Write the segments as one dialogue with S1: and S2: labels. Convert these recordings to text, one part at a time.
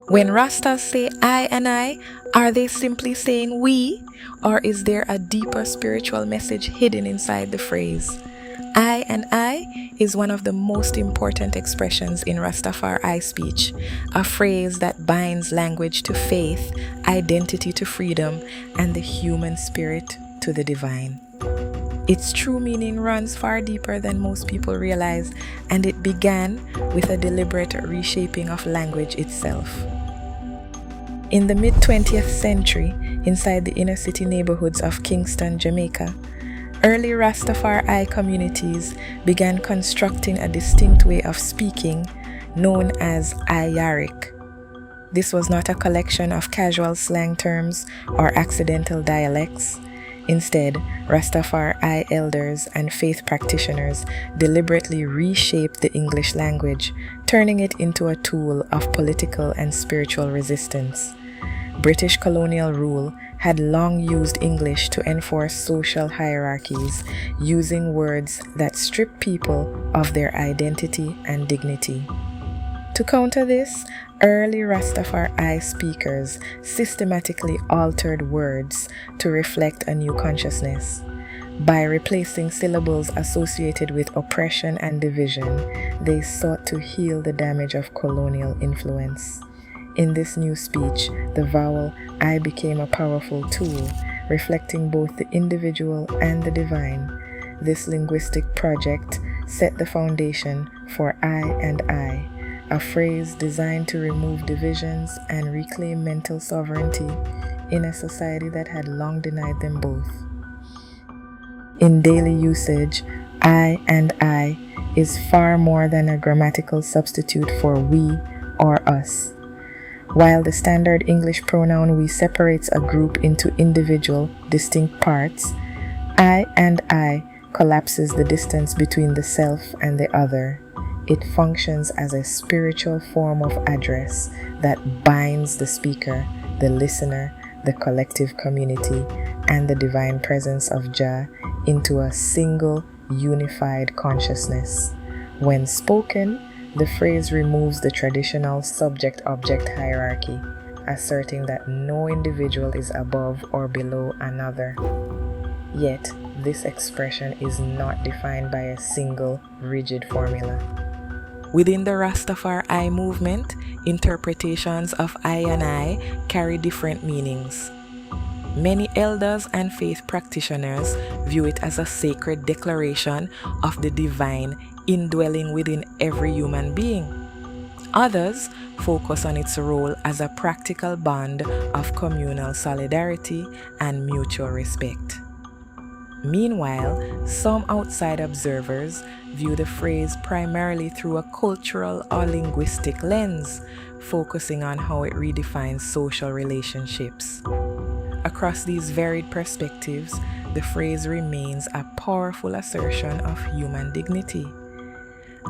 S1: When Rastas say I and I, are they simply saying we, or is there a deeper spiritual message hidden inside the phrase? I and I is one of the most important expressions in Rastafari speech, a phrase that binds language to faith, identity to freedom, and the human spirit to the divine. Its true meaning runs far deeper than most people realize, and it began with a deliberate reshaping of language itself. In the mid-20th century, inside the inner city neighborhoods of Kingston, Jamaica, early Rastafari communities began constructing a distinct way of speaking known as Ayaric. This was not a collection of casual slang terms or accidental dialects. Instead, Rastafari elders and faith practitioners deliberately reshaped the English language, turning it into a tool of political and spiritual resistance. British colonial rule had long used English to enforce social hierarchies, using words that stripped people of their identity and dignity. To counter this, early Rastafari speakers systematically altered words to reflect a new consciousness. By replacing syllables associated with oppression and division, they sought to heal the damage of colonial influence. In this new speech, the vowel I became a powerful tool, reflecting both the individual and the divine. This linguistic project set the foundation for I and I, a phrase designed to remove divisions and reclaim mental sovereignty in a society that had long denied them both. In daily usage, I and I is far more than a grammatical substitute for we or us. While the standard English pronoun we separates a group into individual, distinct parts, I and I collapses the distance between the self and the other. It functions as a spiritual form of address that binds the speaker, the listener, the collective community, and the divine presence of Jah into a single, unified consciousness. When spoken, the phrase removes the traditional subject-object hierarchy, asserting that no individual is above or below another. Yet, this expression is not defined by a single, rigid formula. Within the Rastafari movement, interpretations of I and I carry different meanings. Many elders and faith practitioners view it as a sacred declaration of the divine indwelling within every human being. Others focus on its role as a practical bond of communal solidarity and mutual respect. Meanwhile, some outside observers view the phrase primarily through a cultural or linguistic lens, focusing on how it redefines social relationships. Across these varied perspectives, the phrase remains a powerful assertion of human dignity.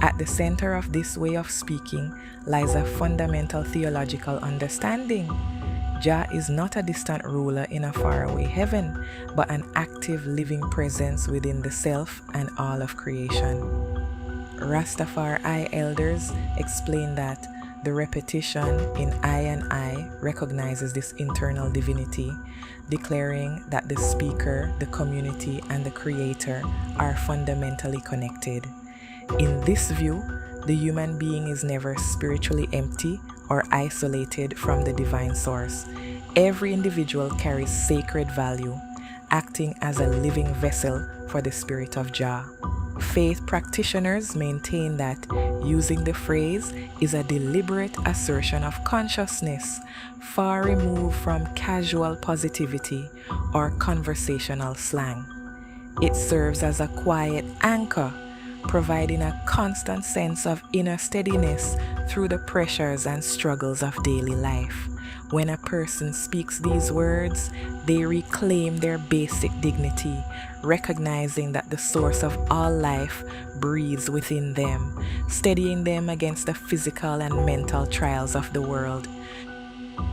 S1: At the center of this way of speaking lies a fundamental theological understanding. Jah is not a distant ruler in a faraway heaven, but an active living presence within the self and all of creation. Rastafari elders explain that the repetition in I and I recognizes this internal divinity, declaring that the speaker, the community, and the creator are fundamentally connected. In this view, the human being is never spiritually empty or isolated from the divine source. Every individual carries sacred value, acting as a living vessel for the spirit of Jah. Faith practitioners maintain that using the phrase is a deliberate assertion of consciousness, far removed from casual positivity or conversational slang. It serves as a quiet anchor, providing a constant sense of inner steadiness through the pressures and struggles of daily life. When a person speaks these words, they reclaim their basic dignity, recognizing that the source of all life breathes within them, steadying them against the physical and mental trials of the world.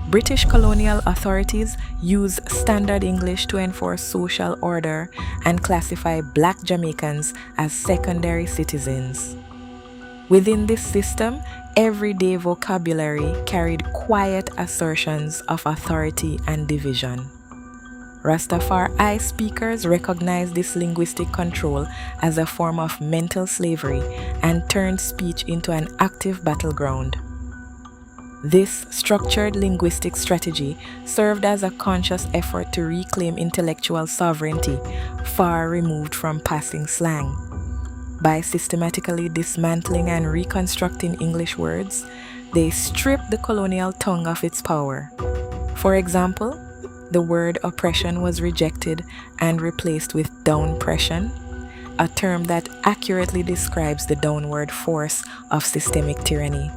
S1: British colonial authorities use standard English to enforce social order and classify Black Jamaicans as secondary citizens. Within this system, everyday vocabulary carried quiet assertions of authority and division. Rastafari speakers recognized this linguistic control as a form of mental slavery and turned speech into an active battleground. This structured linguistic strategy served as a conscious effort to reclaim intellectual sovereignty far removed from passing slang. By systematically dismantling and reconstructing English words, they stripped the colonial tongue of its power. For example, the word oppression was rejected and replaced with downpression, a term that accurately describes the downward force of systemic tyranny.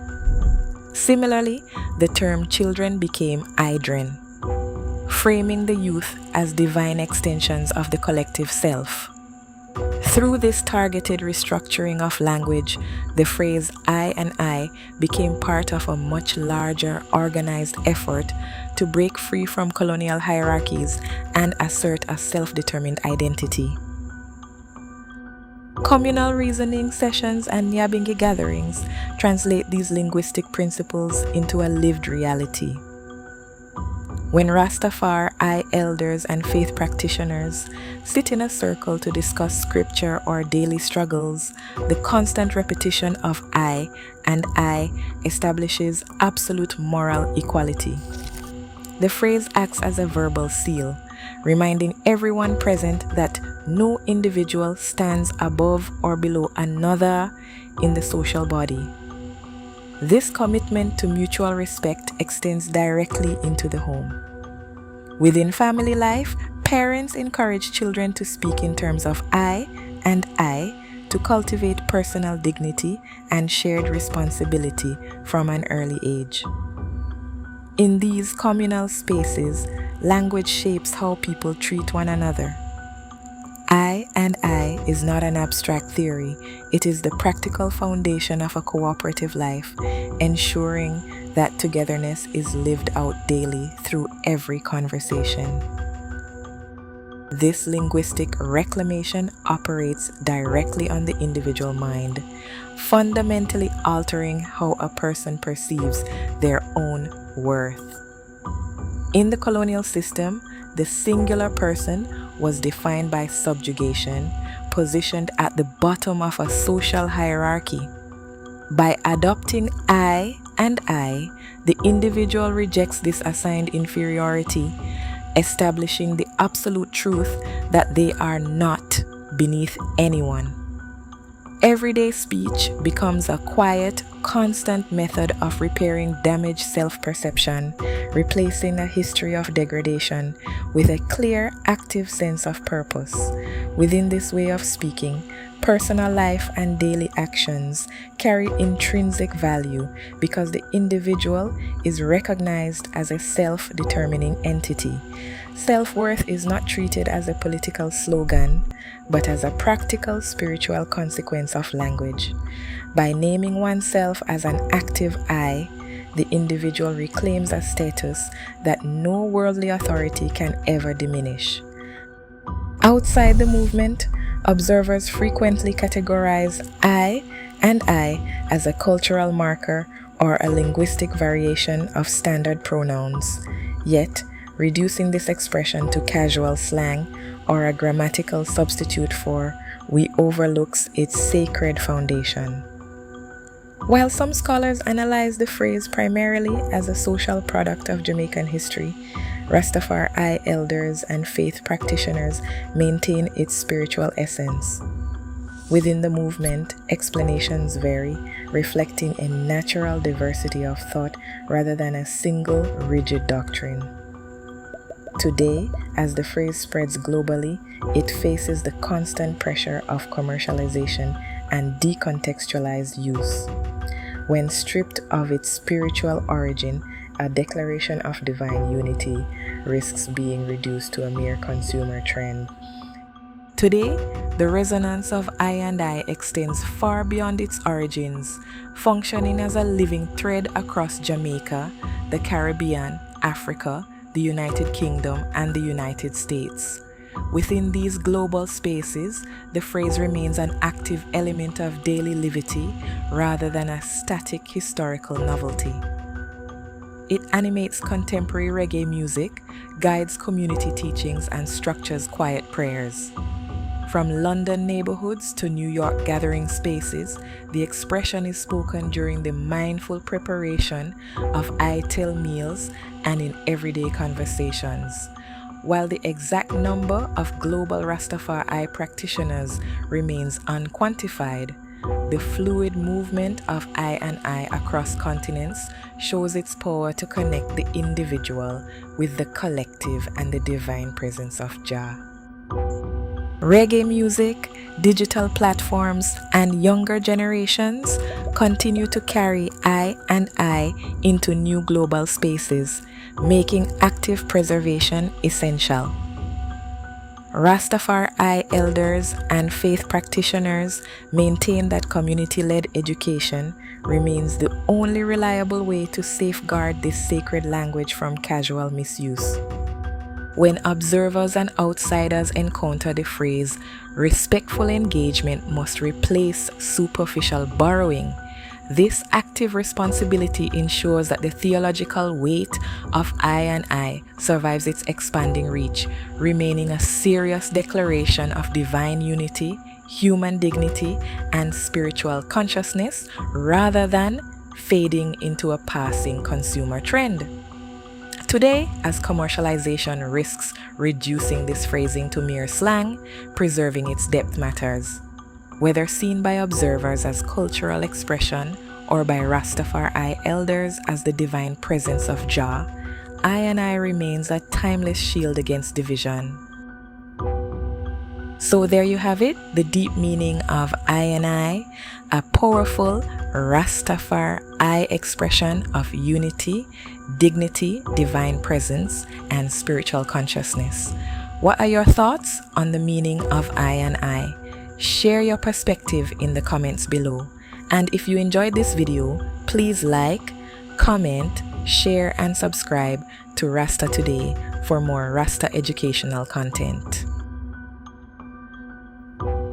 S1: Similarly, the term children became idren, framing the youth as divine extensions of the collective self. Through this targeted restructuring of language, the phrase I and I became part of a much larger organized effort to break free from colonial hierarchies and assert a self-determined identity. Communal reasoning sessions and Nyabingi gatherings translate these linguistic principles into a lived reality. When Rastafari elders and faith practitioners sit in a circle to discuss scripture or daily struggles, the constant repetition of I and I establishes absolute moral equality. The phrase acts as a verbal seal, reminding everyone present that no individual stands above or below another in the social body. This commitment to mutual respect extends directly into the home. Within family life, parents encourage children to speak in terms of I and I to cultivate personal dignity and shared responsibility from an early age. In these communal spaces, language shapes how people treat one another. I and I is not an abstract theory, it is the practical foundation of a cooperative life, ensuring that togetherness is lived out daily through every conversation. This linguistic reclamation operates directly on the individual mind, fundamentally altering how a person perceives their own worth. In the colonial system, the singular person was defined by subjugation, positioned at the bottom of a social hierarchy. By adopting I and I, the individual rejects this assigned inferiority, establishing the absolute truth that they are not beneath anyone. Everyday speech becomes a quiet, constant method of repairing damaged self-perception, replacing a history of degradation with a clear, active sense of purpose. Within this way of speaking, personal life and daily actions carry intrinsic value because the individual is recognized as a self-determining entity. Self-worth is not treated as a political slogan, but as a practical spiritual consequence of language. By naming oneself as an active I, the individual reclaims a status that no worldly authority can ever diminish. Outside the movement, observers frequently categorize I and I as a cultural marker or a linguistic variation of standard pronouns. Yet, reducing this expression to casual slang or a grammatical substitute for we overlooks its sacred foundation. While some scholars analyze the phrase primarily as a social product of Jamaican history, Rastafari elders and faith practitioners maintain its spiritual essence. Within the movement, explanations vary, reflecting a natural diversity of thought rather than a single rigid doctrine. Today, as the phrase spreads globally, it faces the constant pressure of commercialization and decontextualized use. When stripped of its spiritual origin, a declaration of divine unity risks being reduced to a mere consumer trend. Today, the resonance of I and I extends far beyond its origins, functioning as a living thread across Jamaica, the Caribbean, Africa, the United Kingdom, and the United States. Within these global spaces, the phrase remains an active element of daily livity rather than a static historical novelty. It animates contemporary reggae music, guides community teachings, and structures quiet prayers. From London neighborhoods to New York gathering spaces, the expression is spoken during the mindful preparation of I-Tell meals and in everyday conversations. While the exact number of global Rastafari practitioners remains unquantified, the fluid movement of I and I across continents shows its power to connect the individual with the collective and the divine presence of Jah. Reggae music, digital platforms, and younger generations continue to carry I and I into new global spaces, making active preservation essential. Rastafari elders and faith practitioners maintain that community-led education remains the only reliable way to safeguard this sacred language from casual misuse. When observers and outsiders encounter the phrase, respectful engagement must replace superficial borrowing, this active responsibility ensures that the theological weight of I and I survives its expanding reach, remaining a serious declaration of divine unity, human dignity, and spiritual consciousness, rather than fading into a passing consumer trend. Today, as commercialization risks reducing this phrasing to mere slang, preserving its depth matters. Whether seen by observers as cultural expression or by Rastafari elders as the divine presence of Jah, I and I remains a timeless shield against division. So there you have it, the deep meaning of I and I, a powerful Rastafari expression of unity, dignity, divine presence, and spiritual consciousness. What are your thoughts on the meaning of I and I? Share your perspective in the comments below. And if you enjoyed this video, please like, comment, share, and subscribe to Rasta Today for more Rasta educational content.